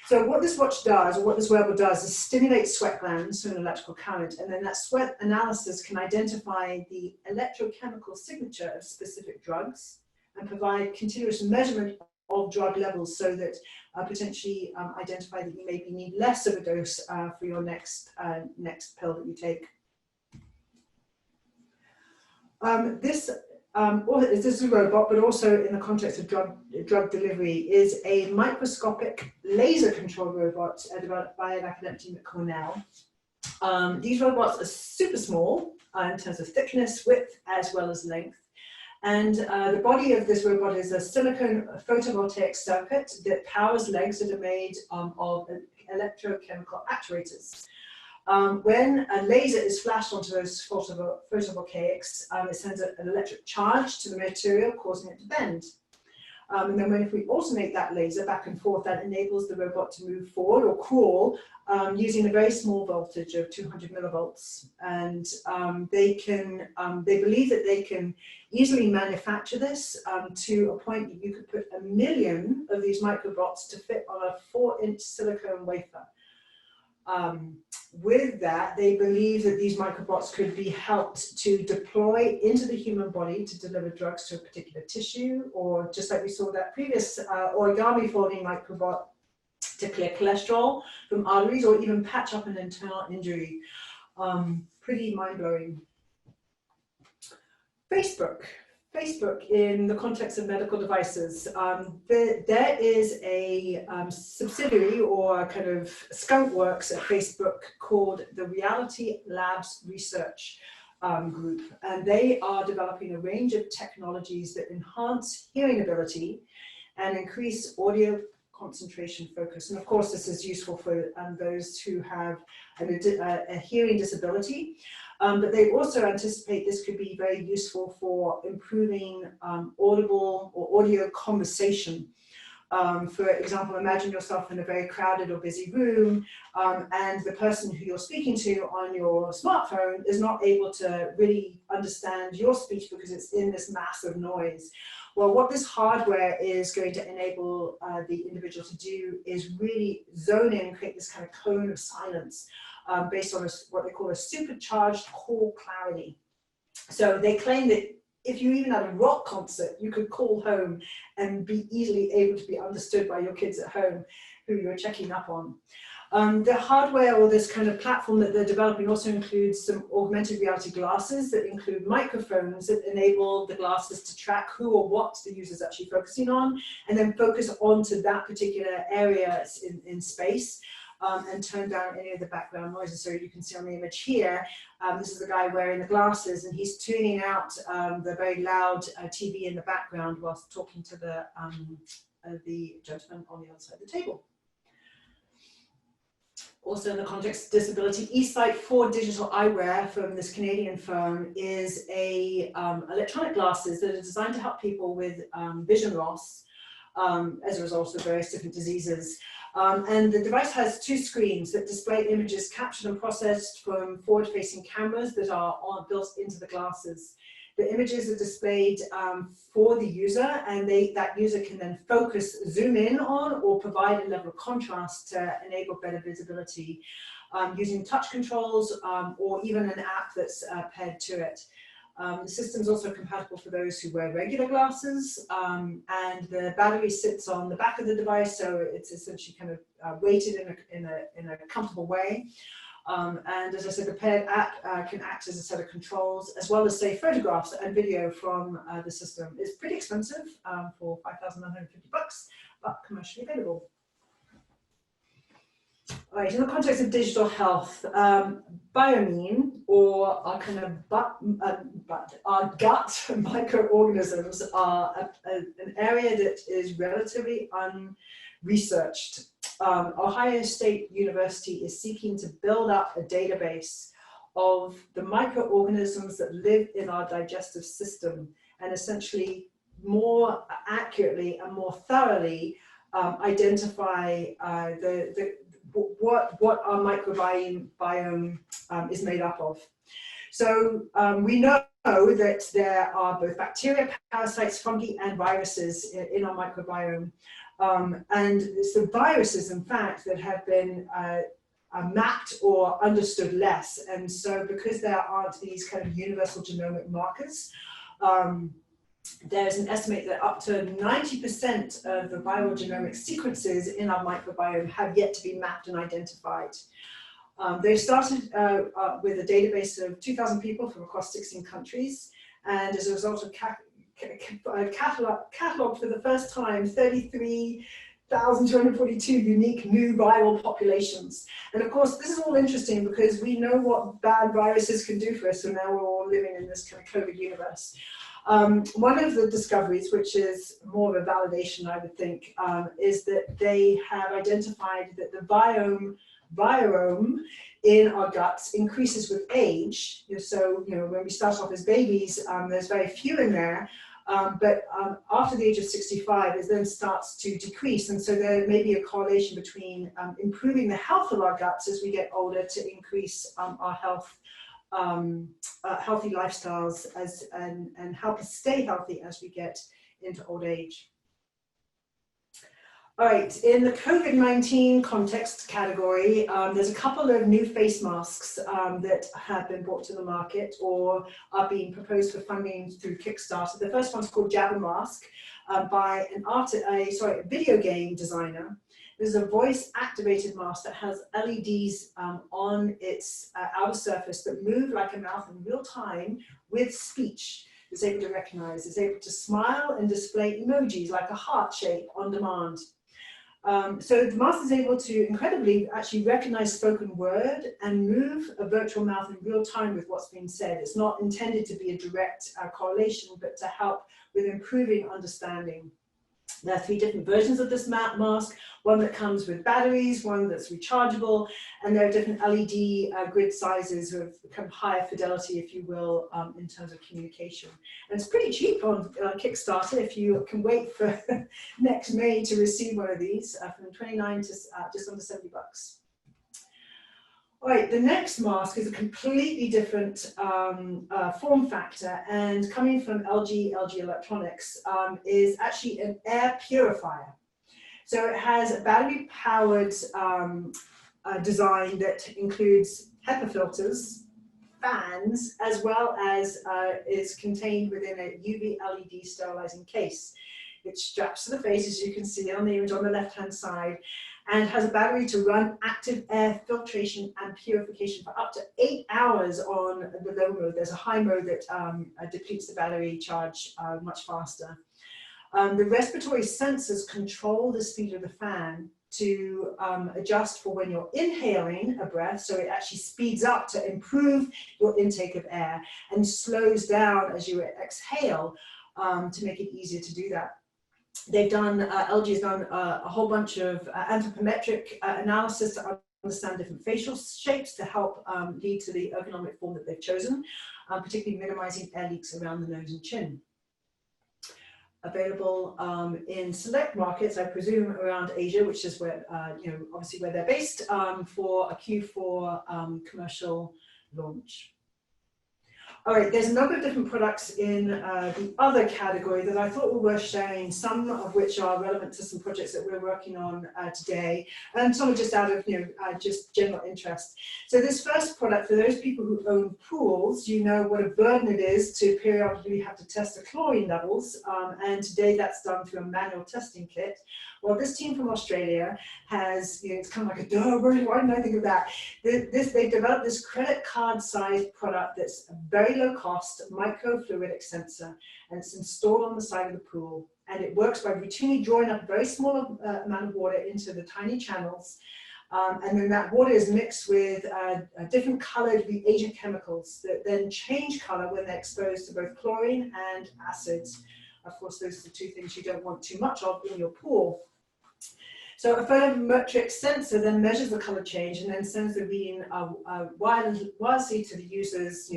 So what this watch does, or what this wearable does, is stimulate sweat glands through an electrical current, and then that sweat analysis can identify the electrochemical signature of specific drugs and provide continuous measurement of drug levels so that potentially identify that you maybe need less of a dose for your next pill that you take. This is a robot, but also in the context of drug delivery, is a microscopic laser-controlled robot developed by an academic team at Cornell. These robots are super small in terms of thickness, width, as well as length. And the body of this robot is a silicon photovoltaic circuit that powers legs that are made of electrochemical actuators. When a laser is flashed onto those photovoltaics, it sends an electric charge to the material, causing it to bend. And then if we alternate that laser back and forth, that enables the robot to move forward or crawl using a very small voltage of 200 millivolts. And they believe that they can easily manufacture this to a point that you could put 1 million of these microbots to fit on a 4-inch silicone wafer. With that, they believe that these microbots could be helped to deploy into the human body to deliver drugs to a particular tissue, or just like we saw that previous origami folding microbot to clear cholesterol from arteries, or even patch up an internal injury. Pretty mind-blowing. Facebook in the context of medical devices. There is a subsidiary or kind of skunk works at Facebook called the Reality Labs Research Group, and they are developing a range of technologies that enhance hearing ability and increase audio concentration focus. And of course, this is useful for those who have a hearing disability. But they also anticipate this could be very useful for improving audible or audio conversation. For example, imagine yourself in a very crowded or busy room, and the person who you're speaking to on your smartphone is not able to really understand your speech because it's in this massive noise. Well, what this hardware is going to enable the individual to do is really zone in and create this kind of cone of silence based on what they call a supercharged call clarity. So they claim that if you even had a rock concert, you could call home and be easily able to be understood by your kids at home who you're checking up on. The hardware, or this kind of platform that they're developing, also includes some augmented reality glasses that include microphones that enable the glasses to track who or what the user is actually focusing on, and then focus onto that particular area in space. And turn down any of the background noises. So you can see on the image here, this is the guy wearing the glasses, and he's tuning out the very loud TV in the background whilst talking to the gentleman on the other side of the table. Also in the context of disability, eSite for digital eyewear from this Canadian firm is electronic glasses that are designed to help people with vision loss as a result of various different diseases. And the device has 2 screens that display images captured and processed from forward-facing cameras that are built into the glasses. The images are displayed for the user, and that user can then zoom in on, or provide a level of contrast to enable better visibility using touch controls or even an app that's paired to it. The system is also compatible for those who wear regular glasses, and the battery sits on the back of the device, so it's essentially kind of weighted in a comfortable way. And as I said, the paired app can act as a set of controls, as well as say photographs and video from the system. It's pretty expensive for $5,950, but commercially available. All right, in the context of digital health, biomine, or our kind of our gut microorganisms, are an area that is relatively unresearched. Ohio State University is seeking to build up a database of the microorganisms that live in our digestive system, and essentially more accurately and more thoroughly identify what our microbiome is made up of. So we know that there are both bacteria, parasites, fungi, and viruses in our microbiome. And it's the viruses, in fact, that have been mapped or understood less. And so because there aren't these kind of universal genomic markers, there's an estimate that up to 90% of the viral genomic sequences in our microbiome have yet to be mapped and identified. They started with a database of 2,000 people from across 16 countries, and as a result of cataloged for the first time 33,242 unique new viral populations. And of course, this is all interesting because we know what bad viruses can do for us, so now we're all living in this kind of COVID universe. One of the discoveries, which is more of a validation, I would think, is that they have identified that the virome in our guts increases with age. So, when we start off as babies, there's very few in there, but after the age of 65, it then starts to decrease. And so there may be a correlation between improving the health of our guts as we get older to increase our health, healthy lifestyles and help us stay healthy as we get into old age. All right, in the COVID-19 context category, there's a couple of new face masks that have been brought to the market or are being proposed for funding through Kickstarter. The first one's called Jada Mask by a video game designer. There's a voice-activated mask that has LEDs on its outer surface that move like a mouth in real time with speech. It's able to recognize, it's able to smile and display emojis like a heart shape on demand. So the mask is able to incredibly actually recognize spoken word and move a virtual mouth in real time with what's being said. It's not intended to be a direct correlation, but to help with improving understanding. There are 3 different versions of this mask, one that comes with batteries, one that's rechargeable, and there are different LED grid sizes of kind of higher fidelity, if you will, in terms of communication. And it's pretty cheap on Kickstarter if you can wait for next May to receive one of these, from $29 to just under $70. All right, the next mask is a completely different form factor, and coming from LG Electronics, is actually an air purifier. So it has a battery-powered design that includes HEPA filters, fans, as well as is contained within a UV LED sterilizing case. It straps to the face, as you can see on the image on the left-hand side, and has a battery to run active air filtration and purification for up to 8 hours on the low mode. There's a high mode that depletes the battery charge much faster. The respiratory sensors control the speed of the fan to adjust for when you're inhaling a breath, so it actually speeds up to improve your intake of air and slows down as you exhale to make it easier to do that. They've done, LG has done a whole bunch of anthropometric analysis to understand different facial shapes to help lead to the ergonomic form that they've chosen, particularly minimizing air leaks around the nose and chin. Available in select markets, I presume around Asia, which is where, obviously where they're based, for a Q4 commercial launch. All right, there's a number of different products in the other category that I thought were worth sharing, some of which are relevant to some projects that we're working on today, and some are just out of just general interest. So this first product, for those people who own pools, you know what a burden it is to periodically have to test the chlorine levels, and today that's done through a manual testing kit. Well, this team from Australia has, it's kind of like a duh, why didn't I think of that? They've developed this credit card sized product that's a very low cost microfluidic sensor, and it's installed on the side of the pool. And it works by routinely drawing up a very small amount of water into the tiny channels. And then that water is mixed with different colored reagent chemicals that then change color when they're exposed to both chlorine and acids. Of course, those are the 2 things you don't want too much of in your pool. So a photometric sensor then measures the color change and then sends the reading wirelessly to the user's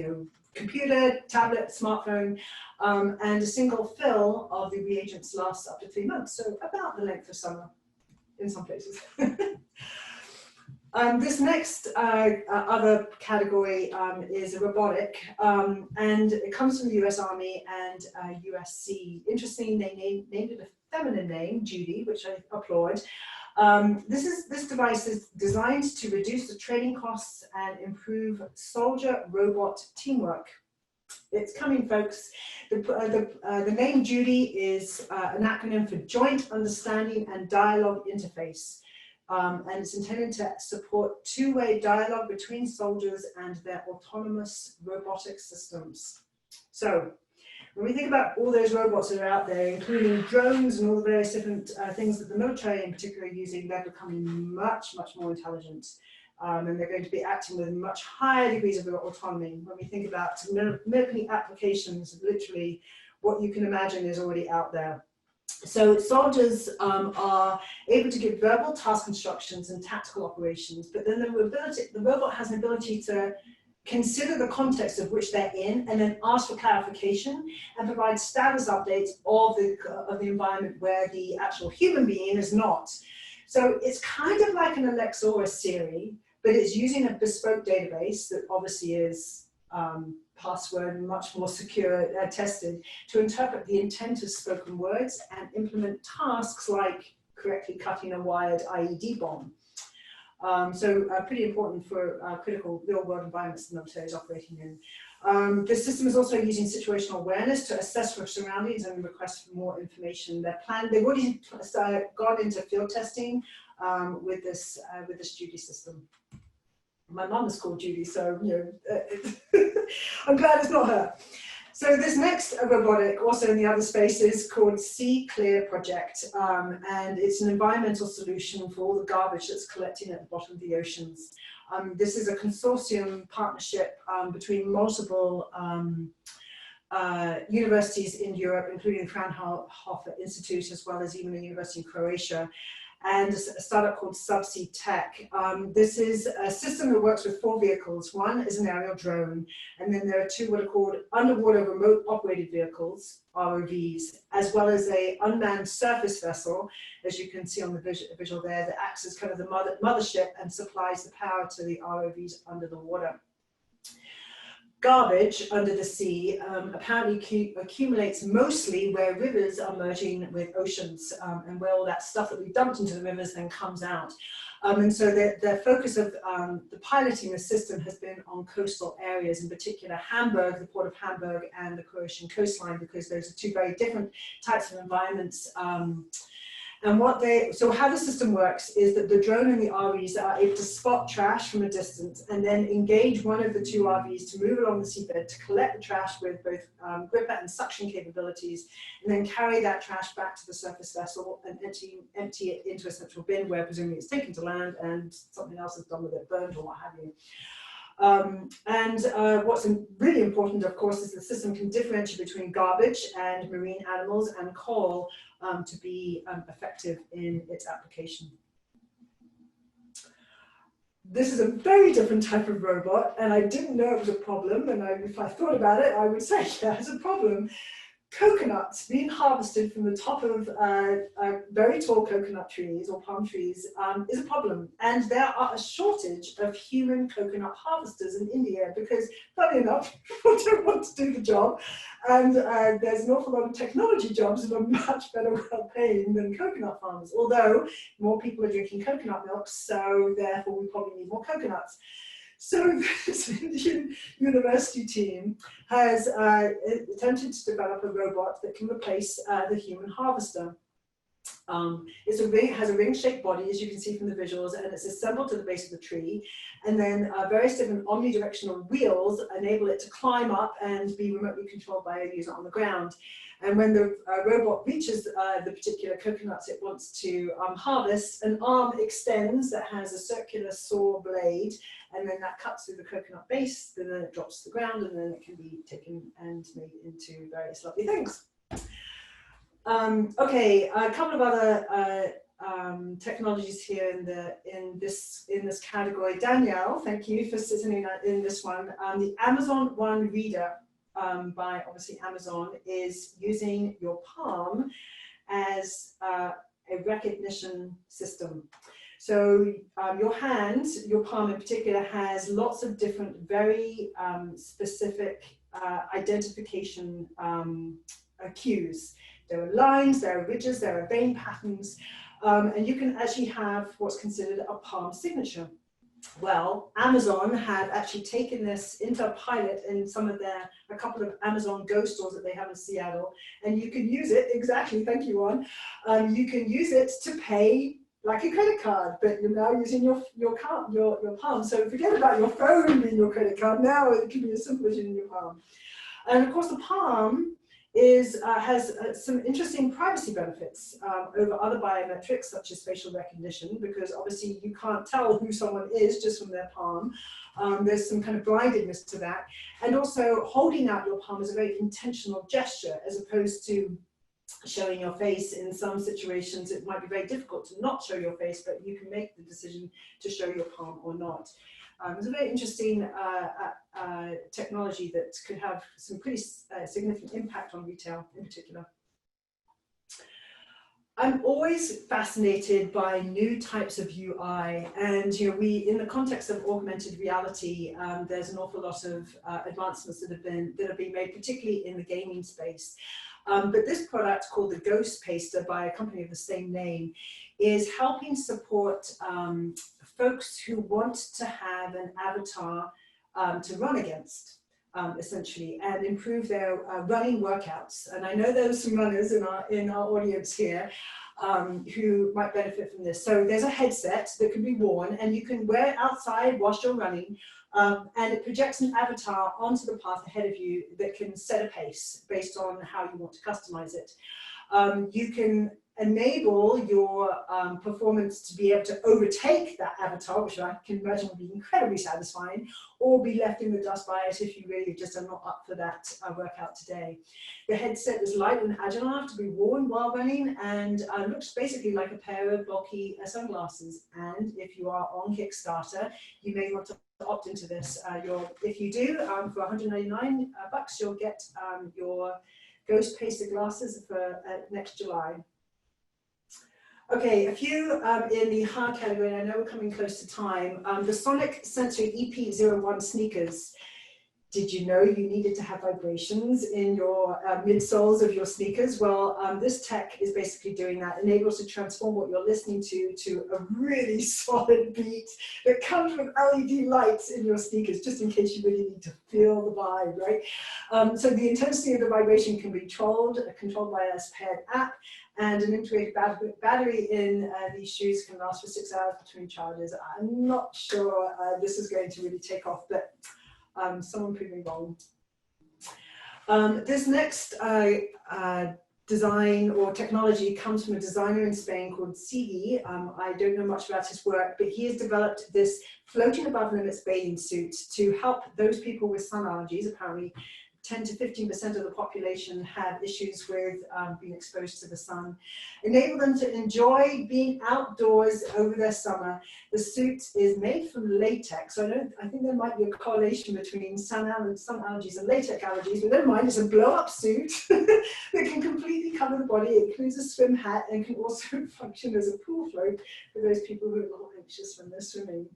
computer, tablet, smartphone, and a single fill of the reagents lasts up to 3 months, so about the length of summer in some places. This next other category is a robotic, and it comes from the US Army and USC. Interesting, they named it a feminine name, Judy, which I applaud. This device is designed to reduce the training costs and improve soldier-robot teamwork. It's coming, folks. The name Judy is an acronym for Joint Understanding and Dialogue Interface. And it's intended to support two-way dialogue between soldiers and their autonomous robotic systems. So, when we think about all those robots that are out there, including drones and all the various different things that the military in particular are using, they're becoming much, much more intelligent. And they're going to be acting with much higher degrees of autonomy. When we think about military applications, literally what you can imagine is already out there. So soldiers are able to give verbal task instructions and tactical operations, but then the robot has an ability to consider the context of which they're in and then ask for clarification and provide status updates of the environment where the actual human being is not. So it's kind of like an Alexa or a Siri, but it's using a bespoke database that obviously is password and much more secure, tested, to interpret the intent of spoken words and implement tasks like correctly cutting a wired IED bomb. So pretty important for critical real-world environments the military is operating in. This system is also using situational awareness to assess for surroundings and request for more information. They've already gone into field testing with this Judy system. My mum is called Judy, so I'm glad it's not her. So this next robotic, also in the other space, is called Sea Clear Project, and it's an environmental solution for all the garbage that's collecting at the bottom of the oceans. This is a consortium partnership between multiple universities in Europe, including the Fraunhofer Institute, as well as even a university in Croatia, and a startup called Subsea Tech. This is a system that works with 4 vehicles. One is an aerial drone, and then there are 2 what are called underwater remote operated vehicles, ROVs, as well as a unmanned surface vessel, as you can see on the visual there, that acts as kind of the mothership and supplies the power to the ROVs under the water. Garbage under the sea apparently accumulates mostly where rivers are merging with oceans, and where all that stuff that we dumped into the rivers then comes out. And so the focus of the piloting the system has been on coastal areas, in particular Hamburg, the port of Hamburg, and the Croatian coastline, because those are 2 very different types of environments. So how the system works is that the drone and the RVs are able to spot trash from a distance and then engage one of the 2 RVs to move along the seabed to collect the trash with both gripper and suction capabilities, and then carry that trash back to the surface vessel and empty it into a central bin where presumably it's taken to land and something else is done with it, burned or what have you. What's really important, of course, is the system can differentiate between garbage and marine animals and coral to be effective in its application. This is a very different type of robot, and I didn't know it was a problem, and if I thought about it, I would say, yeah, it's a problem. Coconuts being harvested from the top of very tall coconut trees or palm trees is a problem, and there are a shortage of human coconut harvesters in India because, funny enough, people don't want to do the job, and there's an awful lot of technology jobs that are much better well paying than coconut farmers, although more people are drinking coconut milk, so therefore we probably need more coconuts. So this Indian university team has attempted to develop a robot that can replace the human harvester. It has a ring-shaped body, as you can see from the visuals, and it's assembled to the base of the tree. And then various different omnidirectional wheels enable it to climb up and be remotely controlled by a user on the ground. And when the robot reaches the particular coconuts it wants to harvest, an arm extends that has a circular saw blade, and then that cuts through the coconut base, then it drops to the ground, and then it can be taken and made into various lovely things. Okay, a couple of other technologies here in this category. Danielle, thank you for sitting in this one. The Amazon One Reader by obviously Amazon is using your palm as a recognition system. So your hand, your palm in particular, has lots of different very specific identification cues. There are lines, there are ridges, there are vein patterns, and you can actually have what's considered a palm signature. Well, Amazon have actually taken this into a pilot in a couple of Amazon Go stores that they have in Seattle, and you can use it, exactly, thank you, Juan. You can use it to pay like a credit card, but you're now using your palm. So forget about your phone being your credit card. Now it can be as simple as using your palm. And of course, the palm has some interesting privacy benefits over other biometrics, such as facial recognition, because obviously you can't tell who someone is just from their palm. There's some kind of blindedness to that. And also, holding out your palm is a very intentional gesture, as opposed to showing your face. In some situations, it might be very difficult to not show your face, but you can make the decision to show your palm or not. It's a very interesting technology that could have some pretty significant impact on retail in particular. I'm always fascinated by new types of UI, and in the context of augmented reality, there's an awful lot of advancements that have been made, particularly in the gaming space. But this product, called the Ghost Paster by a company of the same name, is helping support folks who want to have an avatar to run against, essentially, and improve their running workouts. And I know there's some runners in our audience here who might benefit from this. So there's a headset that can be worn, and you can wear it outside whilst you're running, and it projects an avatar onto the path ahead of you that can set a pace based on how you want to customize it. You can enable your performance to be able to overtake that avatar, which I can imagine would be incredibly satisfying, or be left in the dust by it if you really just are not up for that workout today. The headset is light and agile enough to be worn while running, and looks basically like a pair of bulky sunglasses. And if you are on Kickstarter, you may want to opt into this. If you do, for $199, you'll get your Ghost Paster glasses for next July. Okay, a few in the hard category, and I know we're coming close to time. The Sonic Sensory EP01 sneakers. Did you know you needed to have vibrations in your midsoles of your sneakers? Well, this tech is basically doing that, enables to transform what you're listening to a really solid beat that comes with LED lights in your sneakers, just in case you really need to feel the vibe, right? So the intensity of the vibration can be controlled by a paired app, and an integrated battery in these shoes can last for 6 hours between charges. I'm not sure this is going to really take off, but someone prove me wrong. This next design or technology comes from a designer in Spain called Judy. I don't know much about his work, but he has developed this floating above limits bathing suit to help those people with sun allergies. Apparently 10 to 15% of the population have issues with being exposed to the sun. Enable them to enjoy being outdoors over their summer. The suit is made from latex. So I think there might be a correlation between sun allergies and latex allergies, but never mind, it's a blow-up suit that can completely cover the body. It includes a swim hat and can also function as a pool float for those people who are a little anxious when they're swimming.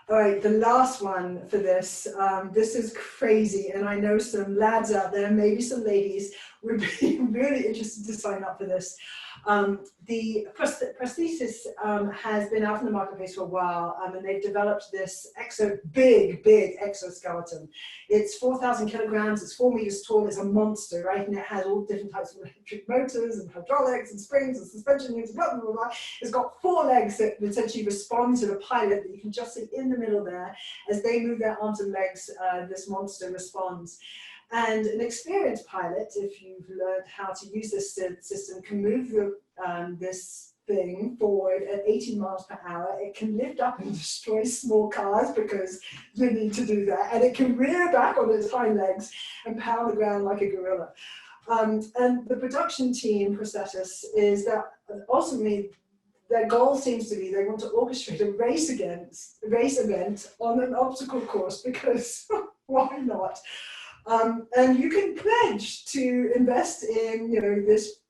All right, the last one for this. This is crazy, and I know some lads out there, maybe some ladies, would be really interested to sign up for this. The prosthesis has been out in the marketplace for a while, and they've developed this ExoBig Big exoskeleton. It's 4,000 kilograms, it's 4 meters tall, it's a monster, right? And it has all different types of electric motors and hydraulics and springs and suspension units, blah, blah, blah, blah. It's got 4 legs that essentially respond to the pilot that you can just sit in the middle there. As they move their arms and legs, this monster responds. And an experienced pilot, if you've learned how to use this system, can move this thing forward at 80 miles per hour. It can lift up and destroy small cars because you need to do that. And it can rear back on its hind legs and pound the ground like a gorilla. And the production team for Status is that ultimately their goal seems to be they want to orchestrate a race event on an obstacle course, because why not? And you can pledge to invest in, this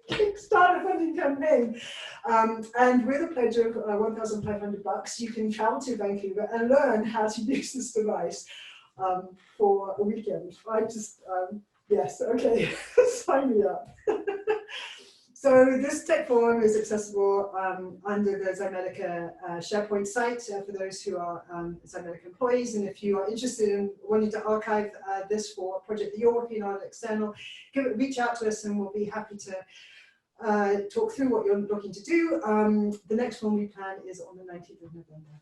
Kickstarter funding campaign. And with a pledge of $1,500, you can travel to Vancouver and learn how to use this device for a weekend. I just, yes, okay, sign me up. So this tech forum is accessible under the Zymedica SharePoint site for those who are Zymedica employees. And if you are interested in wanting to archive this for a project that you're working on external, reach out to us and we'll be happy to talk through what you're looking to do. The next one we plan is on the 19th of November.